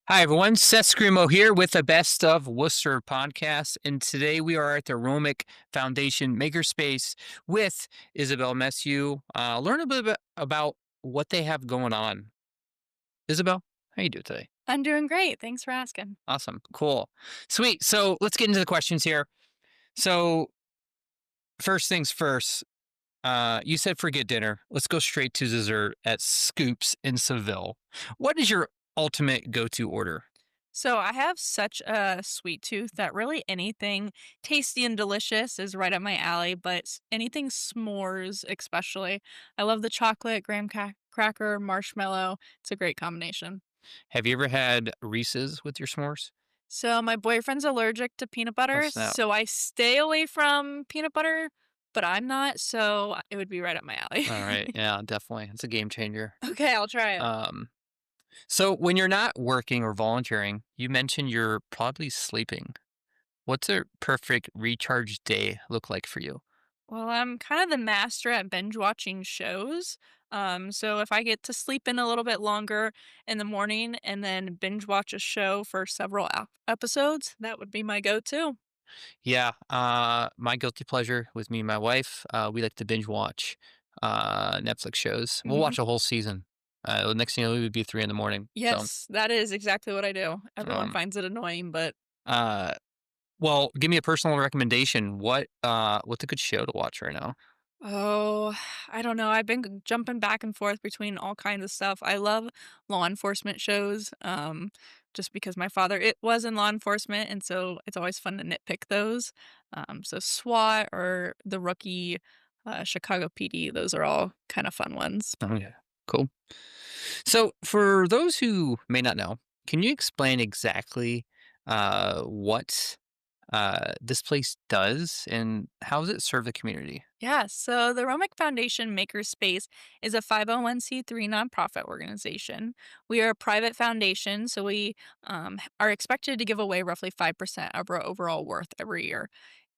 Hi, everyone. Seth Scrimo here with the Best of Worcester podcast. And today we are at the Romich Foundation Makerspace with Izabel Meshew. Learn a bit about what they have going on. Isabel, how you doing today? I'm doing great. Thanks for asking. Awesome. Cool. Sweet. So let's get into the questions here. So first things first, you said forget dinner. Let's go straight to dessert at Skoops in Seville. What is your ultimate go-to order? So, I have such a sweet tooth that really anything tasty and delicious is right up my alley, but anything s'mores, especially. I love the chocolate, cracker, marshmallow. It's a great combination. Have you ever had Reese's with your s'mores? So, my boyfriend's allergic to peanut Oh, butter, snap. so I stay away from peanut butter, but I'm not, so it would be right up my alley. All right. Yeah, definitely. It's a game changer. Okay, I'll try it. Um, so when you're not working or volunteering, you mentioned you're probably sleeping. What's a perfect recharge day look like for you? Well, I'm kind of the master at binge watching shows. So if I get to sleep in a little bit longer in the morning and then binge watch a show for several episodes, that would be my go-to. Yeah, my guilty pleasure with me and my wife, we like to binge watch Netflix shows. We'll Hmm. watch a whole season. The next thing you know, it would be 3 in the morning. So, Yes, that is exactly what I do. Everyone um, finds it annoying, but uh, well, give me a personal recommendation. What's a good show to watch right now? oh, I don't know. I've been jumping back and forth between all kinds of stuff. I love law enforcement shows, just because my father it was in law enforcement, and so it's always fun to nitpick those. So SWAT or the Rookie, Chicago PD, those are all kind of fun ones. Oh yeah, cool. So, for those who may not know, can you explain exactly what this place does and how does it serve the community? Yeah, so the Romich Foundation Makerspace is a 501(c)(3) nonprofit organization. We are a private foundation, so we are expected to give away roughly 5% of our overall worth every year.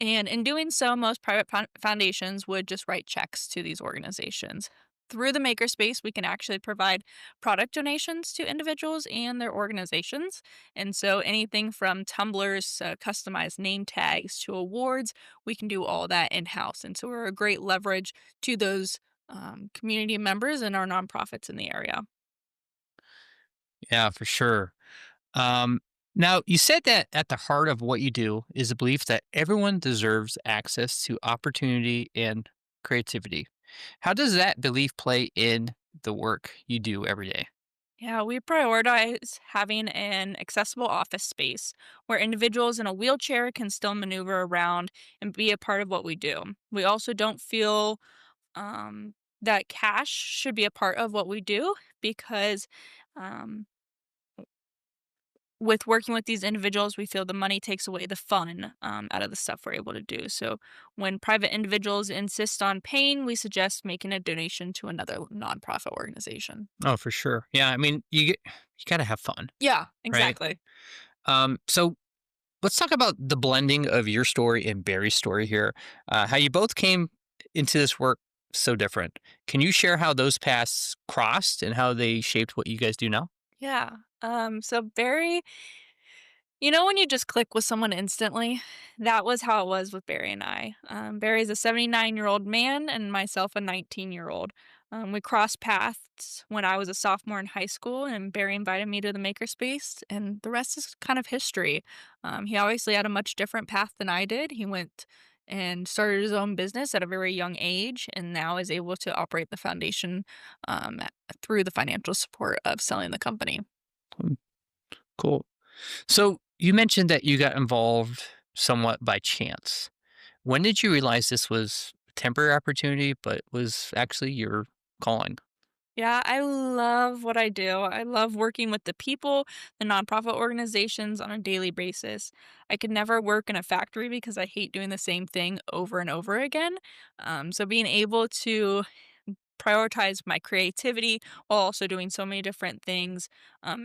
And in doing so, most private foundations would just write checks to these organizations. Through the Makerspace, we can actually provide product donations to individuals and their organizations. And so anything from tumblers, customized name tags to awards, we can do all that in house. And so we're a great leverage to those community members and our nonprofits in the area. Yeah, for sure. Um, Now, you said that at the heart of what you do is a belief that everyone deserves access to opportunity and creativity. How does that belief play in the work you do every day? Yeah, we prioritize having an accessible office space where individuals in a wheelchair can still maneuver around and be a part of what we do. We also don't feel that cash should be a part of what we do because um, with working with these individuals, we feel the money takes away the fun out of the stuff we're able to do. So when private individuals insist on paying, we suggest making a donation to another nonprofit organization. Oh, for sure. Yeah, I mean, you got to have fun, Yeah, right? exactly. So let's talk about the blending of your story and Barry's story here. How you both came into this work so different. Can you share how those paths crossed and how they shaped what you guys do now? Yeah. So Barry, when you just click with someone instantly, that was how it was with Barry and I. Barry's a 79-year-old man and myself a 19-year-old. We crossed paths when I was a sophomore in high school, and Barry invited me to the makerspace, and the rest is kind of history. He obviously had a much different path than I did. He went and started his own business at a very young age, and now is able to operate the foundation through the financial support of selling the company. Hmm, cool. So you mentioned that you got involved somewhat by chance. When did you realize this was a temporary opportunity, but was actually your calling? Yeah, I love what I do. I love working with the people, the nonprofit organizations on a daily basis. I could never work in a factory because I hate doing the same thing over and over again. So being able to prioritize my creativity while also doing so many different things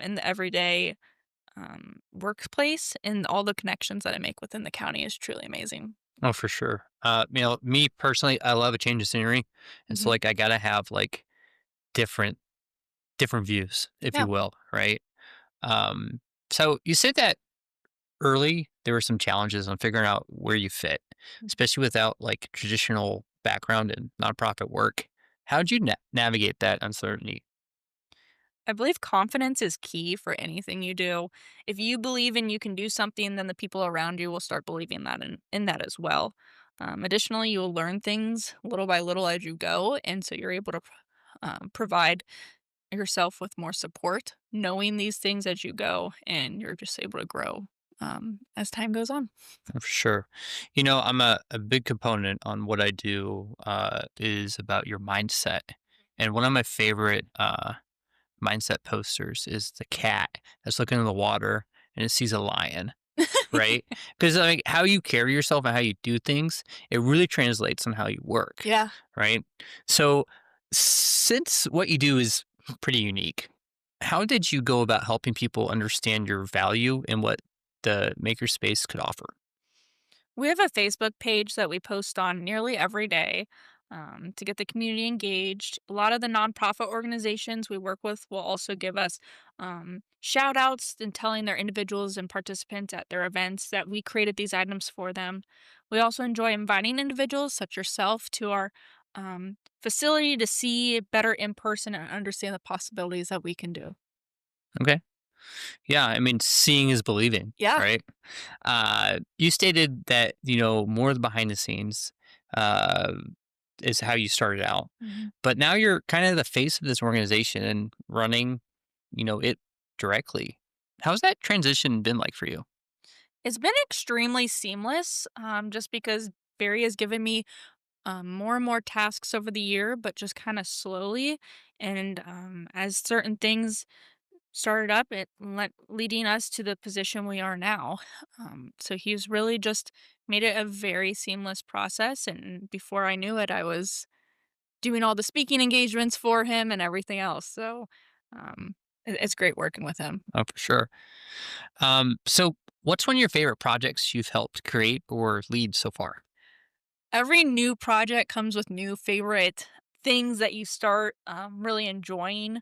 in the everyday workplace and all the connections that I make within the county is truly amazing. Oh, for sure. Me personally, I love a change of scenery, and so Hmm. like I gotta have like different views, if Yeah. you will, right? So you said that early there were some challenges on figuring out where you fit, especially without like traditional background in nonprofit work. How did you navigate that uncertainty? I believe confidence is key for anything you do. If you believe and you can do something, then the people around you will start believing that in that as well. Additionally, you will learn things little by little as you go, and so you're able to provide yourself with more support, knowing these things as you go, and you're just able to grow as time goes on. For sure. I'm a big component on what I do is about your mindset. And one of my favorite mindset posters is the cat that's looking in the water and it sees a lion, right? Because like how you carry yourself and how you do things, it really translates on how you work, Yeah. right? So since what you do is pretty unique, how did you go about helping people understand your value and what the makerspace could offer? We have a Facebook page that we post on nearly every day to get the community engaged. A lot of the nonprofit organizations we work with will also give us shout outs and telling their individuals and participants at their events that we created these items for them. We also enjoy inviting individuals such yourself to our facility to see better in person and understand the possibilities that we can do. Okay. Yeah, I mean, seeing is believing, Yeah. right? You stated that, more of the behind the scenes uh, is how you started out. Mhm. But now you're kind of the face of this organization and running, it directly. How's that transition been like for you? It's been extremely seamless just because Barry has given me more and more tasks over the year, but just kind of slowly. And as certain things started up, leading us to the position we are now. So he's really just made it a very seamless process. And before I knew it, I was doing all the speaking engagements for him and everything else. So it's great working with him. Oh, for sure. So, what's one of your favorite projects you've helped create or lead so far? Every new project comes with new favorite things that you start really enjoying.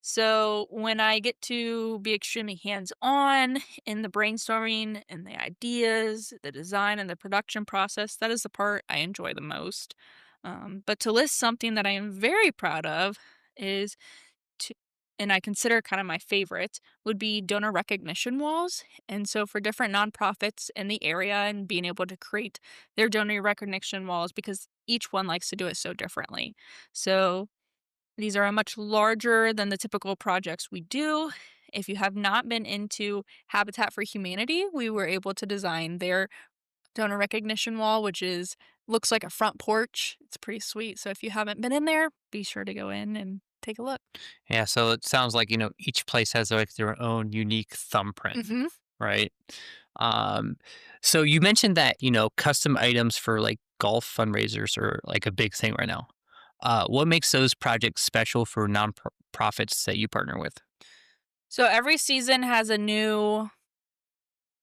So when I get to be extremely hands on in the brainstorming and the ideas, the design, and the production process, that is the part I enjoy the most. But to list something that I am very proud of is to, and I consider kind of my favorite, would be donor recognition walls. And so for different nonprofits in the area and being able to create their donor recognition walls because each one likes to do it so differently. So these are a much larger than the typical projects we do. If you have not been into Habitat for Humanity, we were able to design their donor recognition wall, which is looks like a front porch. It's pretty sweet. So if you haven't been in there, be sure to go in and take a look. Yeah, so it sounds like, each place has like their own unique thumbprint, Mhm. right? Um, so you mentioned that, custom items for like golf fundraisers are like a big thing right now. What makes those projects special for nonprofits that you partner with? So every season has a new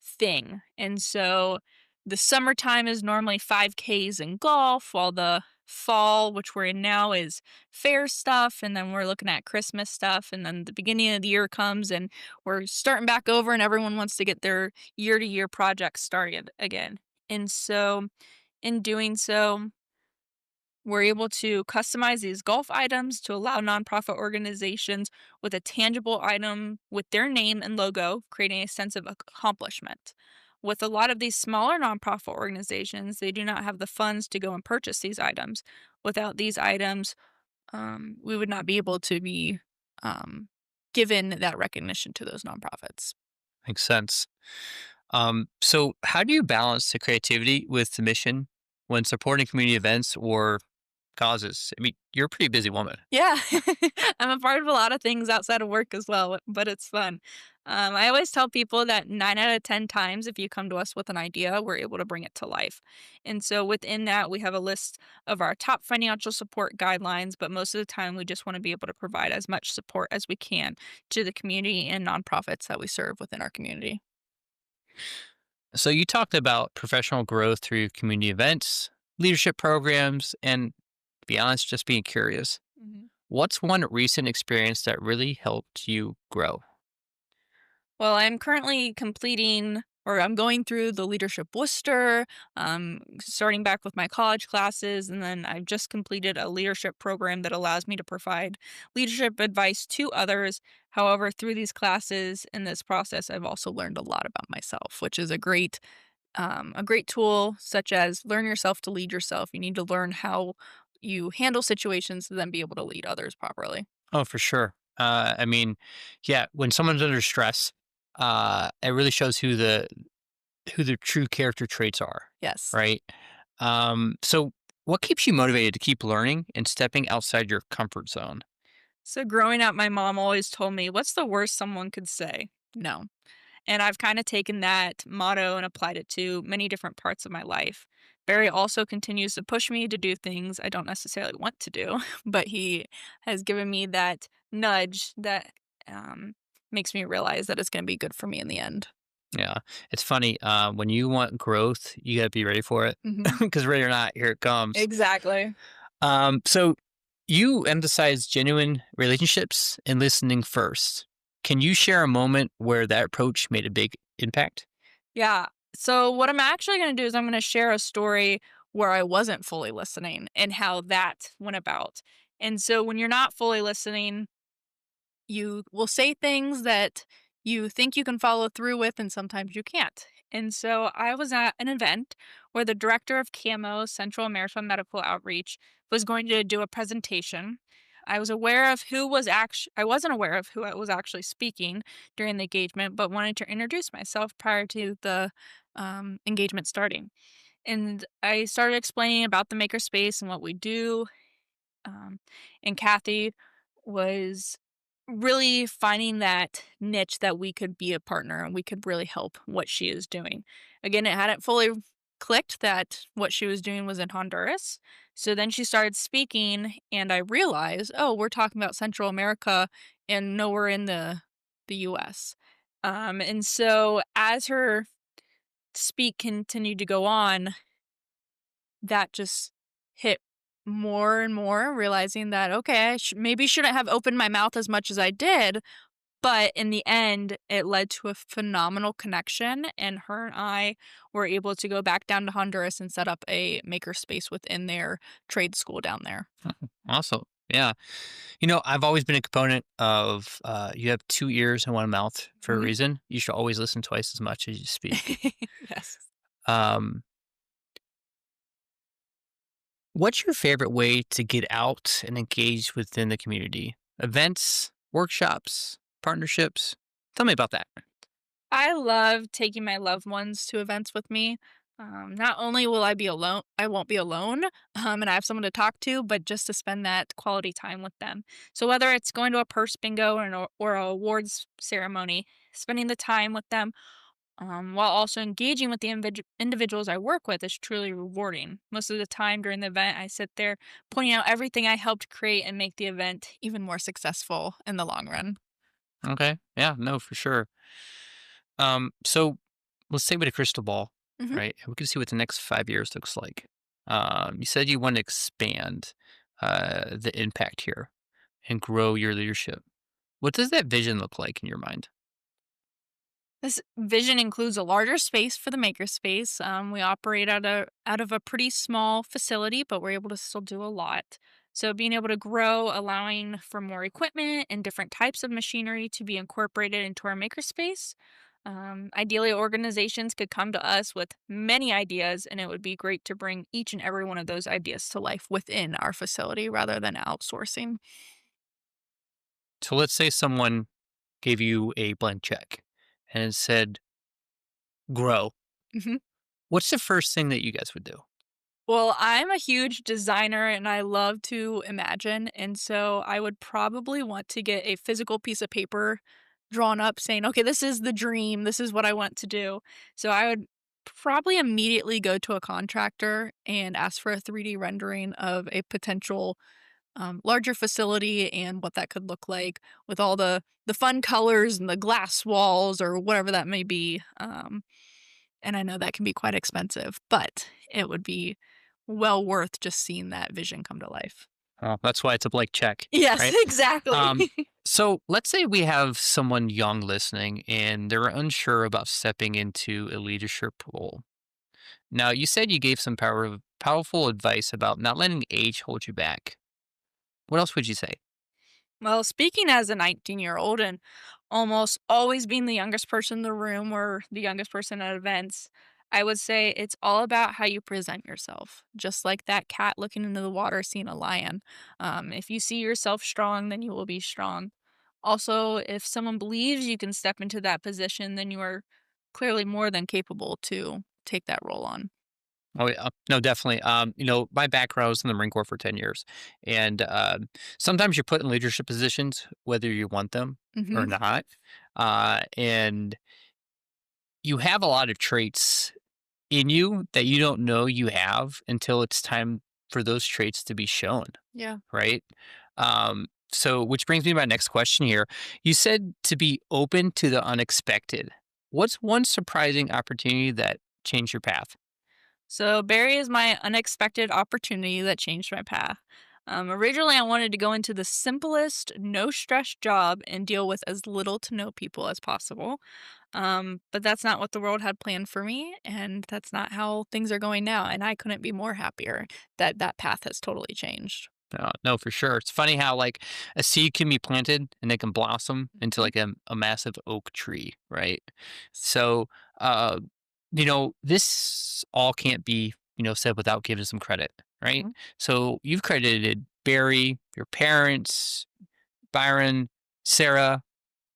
thing. And so the summertime is normally 5Ks in golf, while the fall, which we're in now, is fair stuff. And then we're looking at Christmas stuff. And then the beginning of the year comes and we're starting back over, and everyone wants to get their year to year projects started again. And so, in doing so, we're able to customize these golf items to allow nonprofit organizations with a tangible item with their name and logo, creating a sense of accomplishment. With a lot of these smaller nonprofit organizations, they do not have the funds to go and purchase these items. Without these items, we would not be able to be um, given that recognition to those nonprofits. Makes sense. So how do you balance the creativity with the mission when supporting community events or causes? I mean, you're a pretty busy woman. Yeah. I'm a part of a lot of things outside of work as well, but it's fun. I always tell people that 9 out of 10 times, if you come to us with an idea, we're able to bring it to life. And so within that, we have a list of our top financial support guidelines, but most of the time, we just want to be able to provide as much support as we can to the community and nonprofits that we serve within our community. So you talked about professional growth through community events, leadership programs, and to be honest, just being curious. Mhm. What's one recent experience that really helped you grow? Well, I'm currently completing or I'm going through the Leadership Worcester, starting back with my college classes, and then I've just completed a leadership program that allows me to provide leadership advice to others. However, through these classes in this process, I've also learned a lot about myself, which is a great tool, such as learn yourself to lead yourself. You need to learn how you handle situations to then be able to lead others properly. Oh, for sure. I mean, yeah, when someone's under stress, it really shows who their true character traits are, Yes. right? So what keeps you motivated to keep learning and stepping outside your comfort zone? So growing up, my mom always told me, "What's the worst someone could say?" No. And I've kind of taken that motto and applied it to many different parts of my life. Barry also continues to push me to do things I don't necessarily want to do, but he has given me that nudge that um, makes me realize that it's going to be good for me in the end. Yeah, it's funny. When you want growth, you got to be ready for it Hmm. because ready or not, here it comes. Exactly. So you emphasize genuine relationships and listening first. Can you share a moment where that approach made a big impact? Yeah. So, what I'm actually going to do is I'm going to share a story where I wasn't fully listening and how that went about. And so, when you're not fully listening, you will say things that you think you can follow through with, and sometimes you can't. And so I was at an event where the director of CAMO, Central America Medical Outreach, was going to do a presentation. I wasn't aware of who I was actually speaking during the engagement, but wanted to introduce myself prior to the engagement starting. And I started explaining about the makerspace and what we do, um, and Kathy was really finding that niche that we could be a partner and we could really help what she is doing. Again, it hadn't fully clicked that what she was doing was in Honduras. So then she started speaking and I realized, oh, we're talking about Central America and nowhere in the US. And so as her speak continued to go on, that just hit more and more, realizing that, okay, maybe shouldn't have opened my mouth as much as I did, but in the end, it led to a phenomenal connection, and her and I were able to go back down to Honduras and set up a makerspace within their trade school down there. Awesome. Yeah. You know, I've always been a component of you have two ears and one mouth for a Mhm. reason. You should always listen twice as much as you speak. Yes. Um, what's your favorite way to get out and engage within the community? Events, workshops, partnerships? Tell me about that. I love taking my loved ones to events with me. Not only will I be alone, I won't be alone, and I have someone to talk to, but just to spend that quality time with them. So whether it's going to a purse bingo or a awards ceremony, spending the time with them, while also engaging with the individuals I work with is truly rewarding. Most of the time during the event, I sit there pointing out everything I helped create and make the event even more successful in the long run. Okay. Yeah, no, for sure. So let's say with a crystal ball, Mhm. right? And we can see what the next 5 years looks like. You said you want to expand the impact here and grow your leadership. What does that vision look like in your mind? This vision includes a larger space for the makerspace. We operate out of a pretty small facility, but we're able to still do a lot. So being able to grow, allowing for more equipment and different types of machinery to be incorporated into our makerspace. Ideally, organizations could come to us with many ideas, and it would be great to bring each and every one of those ideas to life within our facility rather than outsourcing. So let's say someone gave you a blank check and it said grow. What's the first thing that you guys would do? Well, I'm a huge designer and I love to imagine. And so I would probably want to get a physical piece of paper drawn up saying, okay, this is the dream. This is what I want to do. So I would probably immediately go to a contractor and ask for a 3D rendering of a potential larger facility and what that could look like with all the fun colors and the glass walls or whatever that may be. And I know that can be quite expensive, but it would be well worth just seeing that vision come to life. Well, that's why it's a blank check, Yes, right? exactly. Um, so let's say we have someone young listening and they're unsure about stepping into a leadership role. Now, you said you gave some powerful advice about not letting age hold you back. What else would you say? Well, speaking as a 19-year-old and almost always being the youngest person in the room or the youngest person at events, I would say it's all about how you present yourself. Just like that cat looking into the water seeing a lion. If you see yourself strong, then you will be strong. Also, if someone believes you can step into that position, then you are clearly more than capable to take that role on. Oh yeah, no, definitely. My background was in the Marine Corps for 10 years, and sometimes you're put in leadership positions whether you want them or Hmm. not, and you have a lot of traits in you that you don't know you have until it's time for those traits to be shown, Yeah. right? So, which brings me to my next question here. You said to be open to the unexpected. What's one surprising opportunity that changed your path? So Barry is my unexpected opportunity that changed my path. Originally, I wanted to go into the simplest, no stress job and deal with as little to no people as possible. But that's not what the world had planned for me, and that's not how things are going now. And I couldn't be more happier that that path has totally changed. No, for sure. It's funny how like a seed can be planted and it can blossom into Mhm. like a massive oak tree, right? So, uh, this all can't be said without giving some credit, right? Mhm. So you've credited Barry, your parents, Byron, Sarah.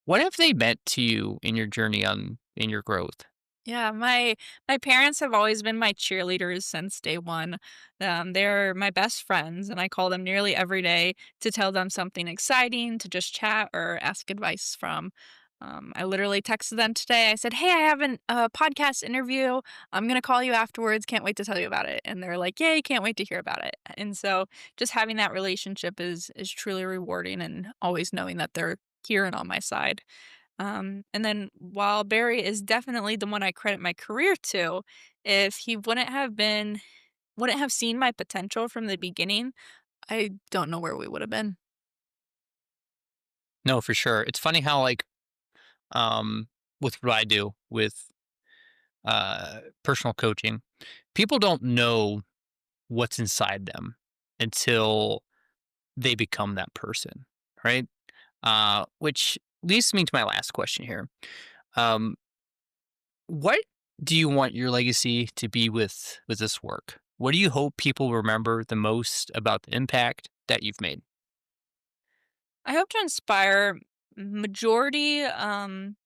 What have they meant to you in your journey in your growth? Yeah, my parents have always been my cheerleaders since day one. They're my best friends, and I call them nearly every day to tell them something exciting, to just chat or ask advice from. I literally texted them today. I said, "Hey, I have a podcast interview. I'm gonna call you afterwards. Can't wait to tell you about it." And they're like, "Yay! Can't wait to hear about it." And so, just having that relationship is truly rewarding, and always knowing that they're here and on my side. And then while Barry is definitely the one I credit my career to, if he wouldn't have seen my potential from the beginning, I don't know where we would have been. No, for sure. It's funny how like um with what I do with personal coaching, people don't know what's inside them until they become that person, right? Which leads me to my last question here. Um, what do you want your legacy to be with this work? What do you hope people remember the most about the impact that you've made? I hope to inspire majority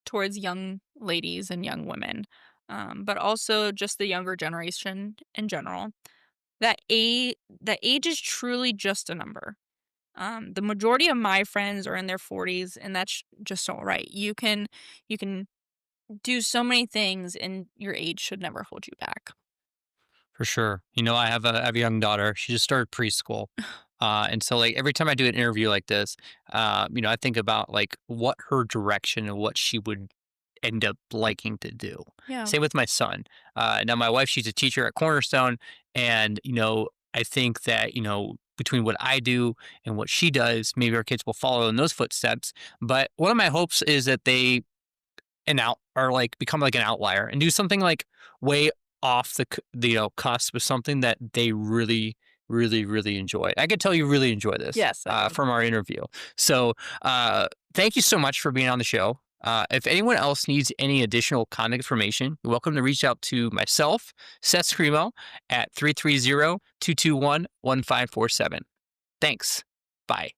towards young ladies and young women, but also just the younger generation in general. That age is truly just a number. The majority of my friends are in their 40s, and that's just all right. You can do so many things, and your age should never hold you back. For sure. I have a young daughter. She just started preschool. And so like every time I do an interview like this, I think about like what her direction and what she would end up liking to do. Yeah. Same with my son. Now my wife, she's a teacher at Cornerstone, and I think that between what I do and what she does, maybe our kids will follow in those footsteps. But one of my hopes is that they an out or like become like an outlier and do something like way off the cusp of something that they really really enjoy. I could tell you really enjoy this Yes, I do. from our interview. So thank you so much for being on the show. If anyone else needs any additional contact information, you're welcome to reach out to myself, Seth Screamo, at 330-221-1547. Thanks. Bye.